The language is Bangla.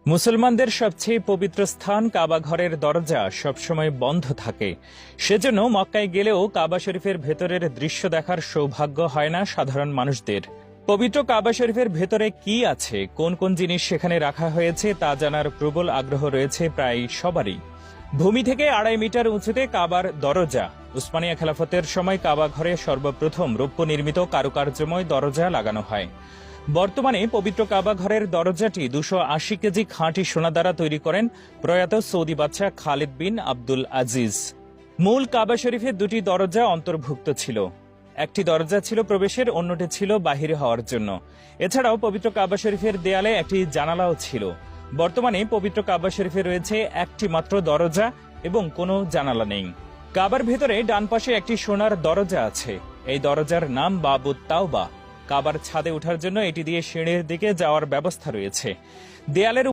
মুসলমানদের সবচেয়ে পবিত্র স্থান কাবা ঘরের দরজা সবসময় বন্ধ থাকে। সেজন্য মক্কায় গেলেও কাবা শরীফের ভেতরের দৃশ্য দেখার সৌভাগ্য হয় না সাধারণ মানুষদের। পবিত্র কাবা শরীফের ভেতরে কি আছে, কোন কোন জিনিস সেখানে রাখা হয়েছে তা জানার প্রবল আগ্রহ রয়েছে প্রায় সবারই। ভূমি থেকে 2.5 মিটার উঁচুতে কাবার দরজা। উসমানিয়া খেলাফতের সময় কাবা ঘরে সর্বপ্রথম রৌপ্য নির্মিত কারুকার্যময় দরজা লাগানো হয়। বর্তমানে পবিত্র কাবা ঘরের দরজাটি 280 কেজি খাঁটি সোনা দ্বারা তৈরি করেন প্রয়াত সৌদি বাদশাহ খালিদ বিন আব্দুল আজিজ। মূল কাবা শরীফে 2টি দরজা অন্তর্ভুক্ত ছিল। একটি দরজা ছিল প্রবেশের, অন্যটি ছিল বাহিরে হওয়ার জন্য। এছাড়াও পবিত্র কাবা শরীফের দেয়ালে একটি জানালাও ছিল। বর্তমানে পবিত্র কাবা শরীফে রয়েছে একটি মাত্র দরজা এবং কোনো জানালা নেই। কাবার ভেতরে ডান পাশে একটি সোনার দরজা আছে। এই দরজার নাম বাবুত তাওবা। কাবার ছাদে ওঠার জন্য এটি দিয়ে সিঁড়ির দিকে যাওয়ার ব্যবস্থা রয়েছে। দেয়ালের